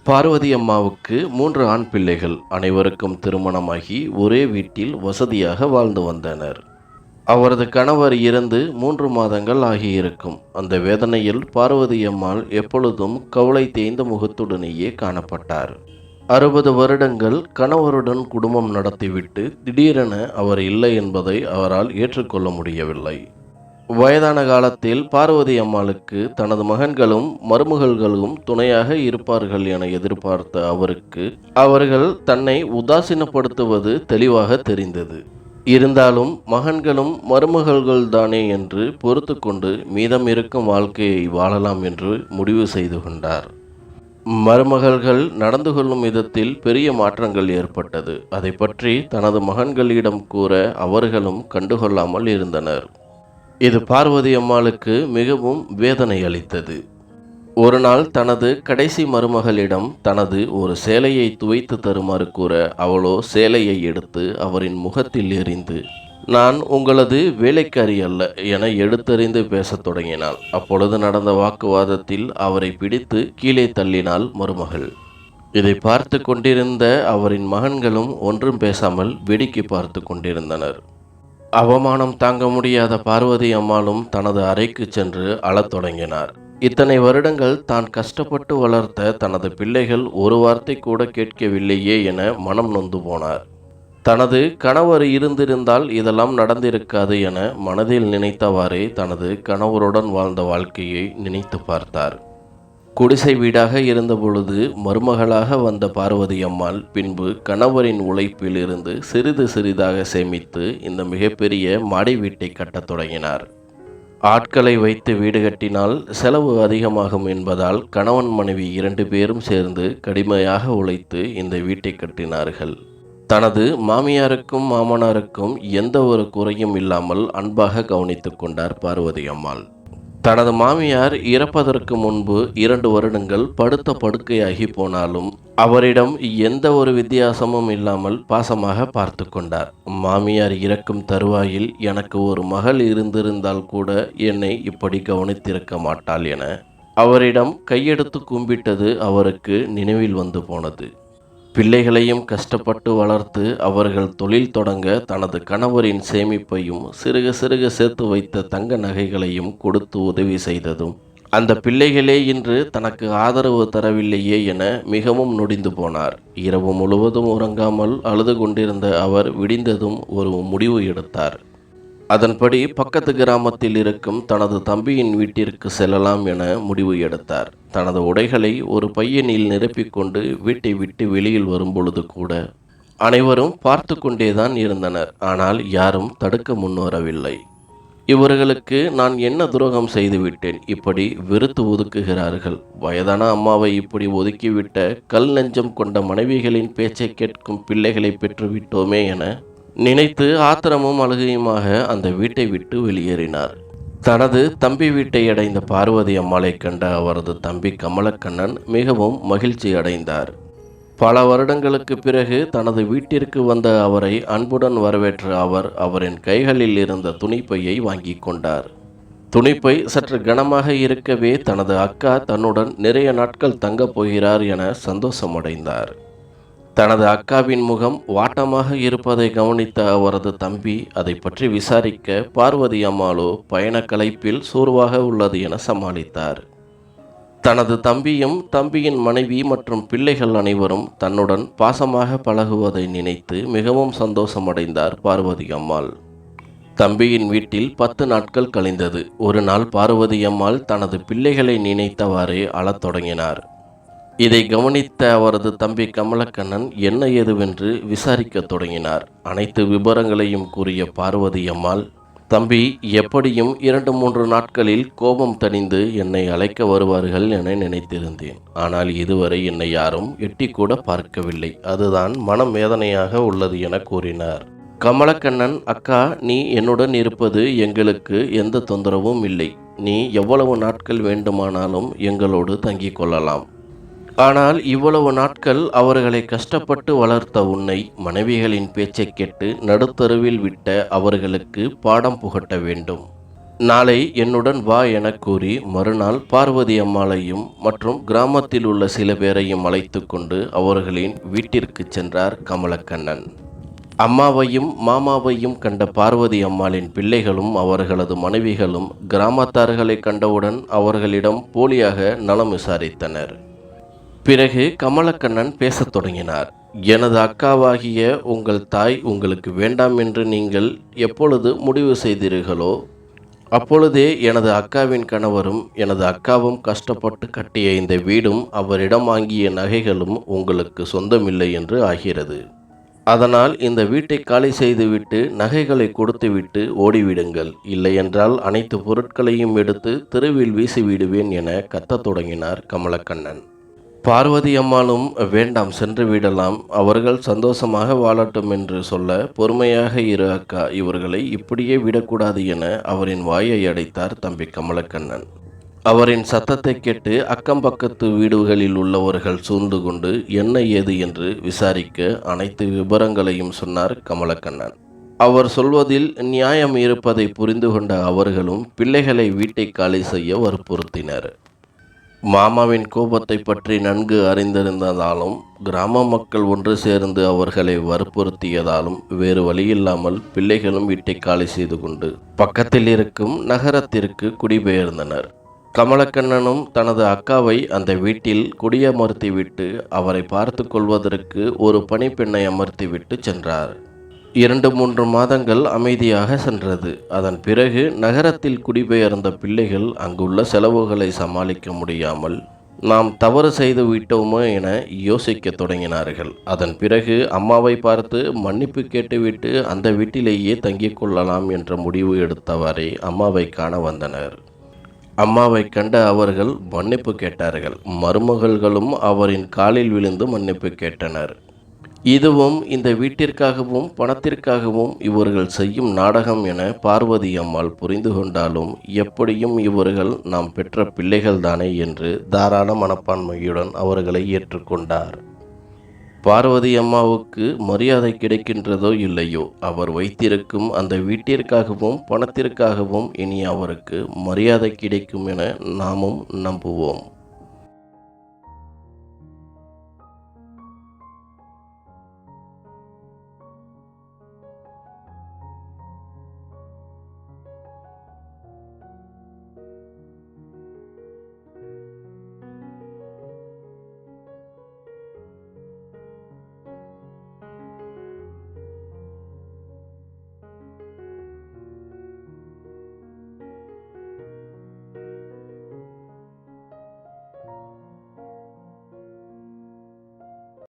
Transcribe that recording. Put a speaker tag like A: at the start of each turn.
A: பார்வதி அம்மாவுக்கு 3 ஆண் பிள்ளைகள். அனைவருக்கும் திருமணமாகி ஒரே வீட்டில் வசதியாக வாழ்ந்து வந்தனர். அவரது கணவர் இறந்து 3 மாதங்கள் ஆகியிருக்கும். அந்த வேதனையில் பார்வதி அம்மாள் எப்பொழுதும் கவலை தேய்ந்த முகத்துடனேயே காணப்பட்டார். 60 வருடங்கள் கணவருடன் குடும்பம் நடத்திவிட்டு திடீரென அவர் இல்லை என்பதை அவரால் ஏற்றுக்கொள்ள முடியவில்லை. வயதான காலத்தில் பார்வதி அம்மாளுக்கு தனது மகன்களும் மருமகள்களும் துணையாக இருப்பார்கள் என எதிர்பார்த்த அவருக்கு அவர்கள் தன்னை உதாசீனப்படுத்துவது தெளிவாக தெரிந்தது. இருந்தாலும் மகன்களும் மருமகள்கள்தானே என்று பொறுத்து கொண்டு மீதம் இருக்கும் வாழ்க்கையை வாழலாம் என்று முடிவு செய்து கொண்டார். மருமகள்கள் நடந்து கொள்ளும் விதத்தில் பெரிய மாற்றங்கள் ஏற்பட்டது. அதை பற்றி தனது மகன்களிடம் கூற அவர்களும் கண்டுகொள்ளாமல் இருந்தனர். இது பார்வதி அம்மாளுக்கு மிகவும் வேதனை அளித்தது. ஒரு நாள் தனது கடைசி மருமகளிடம் தனது ஒரு சேலையை துவைத்து தருமாறு கூற அவளோ சேலையை எடுத்து அவரின் முகத்தில் எறிந்து, "நான் உங்களது வேலைக்காரி அல்ல" என எடுத்தறிந்து பேசத் தொடங்கினாள். அப்பொழுது நடந்த வாக்குவாதத்தில் அவரை பிடித்து கீழே தள்ளினாள் மருமகள். இதை பார்த்து கொண்டிருந்த அவரின் மகன்களும் ஒன்றும் பேசாமல் வேடிக்கை பார்த்து கொண்டிருந்தனர். அவமானம் தாங்க முடியாத பார்வதி அம்மாளும் தனது அறைக்கு சென்று அழத் தொடங்கினார். இத்தனை வருடங்கள் தான் கஷ்டப்பட்டு வளர்த்த தனது பிள்ளைகள் ஒரு வார்த்தை கூட கேட்கவில்லையே என மனம் நொந்து போனார். தனது கணவர் இருந்திருந்தால் இதெல்லாம் நடந்திருக்காது என மனதில் நினைத்தவாறே தனது கணவருடன் வாழ்ந்த வாழ்க்கையை நினைத்து பார்த்தார். குடிசை வீடாக இருந்தபொழுது மருமகளாக வந்த பார்வதி அம்மாள் பின்பு கணவரின் உழைப்பில் இருந்து சிறிது சிறிதாக சேமித்து இந்த மிகப்பெரிய மாடி வீட்டை கட்டத் தொடங்கினார். ஆட்களை வைத்து வீடு கட்டினால் செலவு அதிகமாகும் என்பதால் கணவன் மனைவி 2 பேரும் சேர்ந்து கடுமையாக உழைத்து இந்த வீட்டை கட்டினார்கள். தனது மாமியாருக்கும் மாமனாருக்கும் எந்த ஒரு குறையும் இல்லாமல் அன்பாக கவனித்து கொண்டார் பார்வதி அம்மாள். தனது மாமியார் இறப்பதற்கு முன்பு 2 வருடங்கள் படுத்த படுக்கையாகி போனாலும் அவரிடம் எந்த ஒரு வித்தியாசமும் இல்லாமல் பாசமாக பார்த்து கொண்டார். மாமியார் இறக்கும் தருவாயில் எனக்கு ஒரு மகள் இருந்திருந்தால் கூட என்னை இப்படி கவனித்திருக்க மாட்டாள் என அவரிடம் கையெடுத்து கும்பிட்டது அவருக்கு நினைவில் வந்து போனது. பிள்ளைகளையும் கஷ்டப்பட்டு வளர்த்து அவர்கள் தொழில் தொடங்க தனது கணவரின் சேமிப்பையும் சிறுக சிறுக சேர்த்து வைத்த தங்க நகைகளையும் கொடுத்து உதவி செய்ததும் அந்த பிள்ளைகளே இன்று தனக்கு ஆதரவு தரவில்லையே என மிகவும் நொடிந்து போனார். இரவு முழுவதும் உறங்காமல் அழுது கொண்டிருந்த அவர் விடிந்ததும் ஒரு முடிவு எடுத்தார். அதன்படி பக்கத்து கிராமத்தில் இருக்கும் தனது தம்பியின் வீட்டிற்கு செல்லலாம் என முடிவு எடுத்தார். தனது உடைகளை ஒரு பையனில் நிரப்பிக்கொண்டு வீட்டை விட்டு வெளியில் வரும்பொழுது கூட அனைவரும் பார்த்து கொண்டேதான் இருந்தனர். ஆனால் யாரும் தடுக்க முன்வரவில்லை. இவர்களுக்கு நான் என்ன துரோகம் செய்துவிட்டேன், இப்படி வெறுத்து ஒதுக்குகிறார்கள்? வயதான அம்மாவை இப்படி ஒதுக்கிவிட்ட கல் நெஞ்சம் கொண்ட மனைவிகளின் பேச்சை கேட்கும் பிள்ளைகளை பெற்றுவிட்டோமே என நினைத்து ஆத்திரமும் அழுகையுமாக அந்த வீட்டை விட்டு வெளியேறினார். தனது தம்பி வீட்டை அடைந்த பார்வதி அம்மாளை கண்ட அவரது தம்பி கமலக்கண்ணன் மிகவும் மகிழ்ச்சி அடைந்தார். பல வருடங்களுக்கு பிறகு தனது வீட்டிற்கு வந்த அவரை அன்புடன் வரவேற்ற அவர் அவரின் கைகளில் இருந்த துணிப்பையை வாங்கி கொண்டார். துணிப்பை சற்று கனமாக இருக்கவே தனது அக்கா தன்னுடன் நிறைய நாட்கள் தங்கப் போகிறார் என சந்தோஷமடைந்தார். தனது அக்காவின் முகம் வாட்டமாக இருப்பதை கவனித்த அவரது தம்பி அதை பற்றி விசாரிக்க பார்வதி அம்மாளோ பயண களைப்பில் சோர்வாக உள்ளது என சமாளித்தார். தனது தம்பியும் தம்பியின் மனைவி மற்றும் பிள்ளைகள் அனைவரும் தன்னுடன் பாசமாக பழகுவதை நினைத்து மிகவும் சந்தோஷமடைந்தார் பார்வதி அம்மாள். தம்பியின் வீட்டில் 10 நாட்கள் கழிந்தது. ஒரு நாள் பார்வதி அம்மாள் தனது பிள்ளைகளை நினைத்தவாறே அழத் தொடங்கினார். இதை கவனித்த அவரது தம்பி கமலக்கண்ணன் என்ன ஏதுவென்று விசாரிக்கத் தொடங்கினார். அனைத்து விபரங்களையும் கூறிய பார்வதி அம்மாள், "தம்பி எப்படியும் 2-3 நாட்களில் கோபம் தணிந்து என்னை அழைக்க வருவார்கள் என நினைத்திருந்தேன். ஆனால் இதுவரை என்னை யாரும் எட்டி கூட பார்க்கவில்லை. அதுதான் மனம் வேதனையாக உள்ளது" என கூறினார். கமலக்கண்ணன், "அக்கா, நீ என்னுடன் இருப்பது எங்களுக்கு எந்த தொந்தரவும் இல்லை. நீ எவ்வளவு நாட்கள் வேண்டுமானாலும் எங்களோடு தங்கிக் கொள்ளலாம். ஆனால் இவ்வளவு நாட்கள் அவர்களை கஷ்டப்பட்டு வளர்த்த உன்னை மனைவிகளின் பேச்சை கேட்டு நடுத்தருவில் விட்ட அவர்களுக்கு பாடம் புகட்ட வேண்டும். நாளை என்னுடன் வா எனக் கூறி மறுநாள் பார்வதி அம்மாளையும் மற்றும் கிராமத்தில் உள்ள சில பேரையும் அழைத்து கொண்டு அவர்களின் வீட்டிற்கு சென்றார் கமலக்கண்ணன். அம்மாவையும் மாமாவையும் கண்ட பார்வதி அம்மாளின் பிள்ளைகளும் அவர்களது மனைவிகளும் கிராமத்தார்களை கண்டவுடன் அவர்களிடம் போலியாக நலம் விசாரித்தனர். பிறகு கமலக்கண்ணன் பேசத் தொடங்கினார். எனது அக்காவாகிய உங்கள் தாய் உங்களுக்கு வேண்டாம் என்று நீங்கள் எப்பொழுது முடிவு செய்தீர்களோ அப்பொழுதே எனது அக்காவின் கணவரும் எனது அக்காவும் கஷ்டப்பட்டு கட்டிய இந்த வீடும் அவரிடம் வாங்கிய நகைகளும் உங்களுக்கு சொந்தமில்லை என்று ஆகிறது. அதனால் இந்த வீட்டை காலி செய்துவிட்டு நகைகளை கொடுத்துவிட்டு ஓடிவிடுங்கள், இல்லையென்றால் அனைத்து பொருட்களையும் எடுத்து தெருவில் வீசிவிடுவேன் என கத்தத் தொடங்கினார் கமலக்கண்ணன். பார்வதி அம்மாளும் வேண்டாம், சென்று விடலாம், அவர்கள் சந்தோஷமாக வாழட்டும் என்று சொல்ல, பொறுமையாக இரு அக்கா, இவர்களை இப்படியே விடக்கூடாது என அவரின் வாயை அடைத்தார் தம்பி கமலக்கண்ணன். அவரின் சத்தத்தை கேட்டு அக்கம் பக்கத்து வீடுகளில் உள்ளவர்கள் சூழ்ந்து கொண்டு என்ன ஏது என்று விசாரிக்க அனைத்து விபரங்களையும் சொன்னார் கமலக்கண்ணன். அவர் சொல்வதில் நியாயம் இருப்பதை புரிந்து கொண்ட அவர்களும் பிள்ளைகளை வீட்டை காலி செய்ய வற்புறுத்தினர். மாமாவின் கோபத்தை பற்றி நன்கு அறிந்திருந்ததாலும் கிராம மக்கள் ஒன்று சேர்ந்து அவர்களை வற்புறுத்தியதாலும் வேறு வழியில்லாமல் பிள்ளைகளும் வீட்டை காலி செய்து கொண்டு பக்கத்தில் இருக்கும் நகரத்திற்கு குடிபெயர்ந்தனர். கமலக்கண்ணனும் தனது அக்காவை அந்த வீட்டில் குடியமர்த்திவிட்டு அவரை பார்த்து கொள்வதற்கு ஒரு பணிப்பெண்ணை அமர்த்திவிட்டு சென்றார். 2-3 மாதங்கள் அமைதியாக சென்றது. அதன் பிறகு நகரத்தில் குடிபெயர்ந்த பிள்ளைகள் அங்குள்ள செலவுகளை சமாளிக்க முடியாமல் நாம் தவறு செய்து விட்டோமோ என யோசிக்க தொடங்கினார்கள். அதன் பிறகு அம்மாவை பார்த்து மன்னிப்பு கேட்டுவிட்டு அந்த வீட்டிலேயே தங்கிக் கொள்ளலாம் என்ற முடிவு எடுத்தவரை அம்மாவை காண வந்தனர். அம்மாவை கண்ட அவர்கள் மன்னிப்பு கேட்டார்கள். மருமகள்களும் அவரின் காலில் விழுந்து மன்னிப்பு கேட்டனர். இதுவும் இந்த வீட்டிற்காகவும் பணத்திற்காகவும் இவர்கள் செய்யும் நாடகம் என பார்வதி அம்மாள் புரிந்து கொண்டாலும் எப்படியும் இவர்கள் நாம் பெற்ற பிள்ளைகள்தானே என்று தாராள மனப்பான்மையுடன் அவர்களை ஏற்றுக்கொண்டார். பார்வதி அம்மாவுக்கு மரியாதை கிடைக்கின்றதோ இல்லையோ, அவர் வைத்திருக்கும் அந்த வீட்டிற்காகவும் பணத்திற்காகவும் இனி அவருக்கு மரியாதை கிடைக்கும் என நாமும் நம்புவோம்.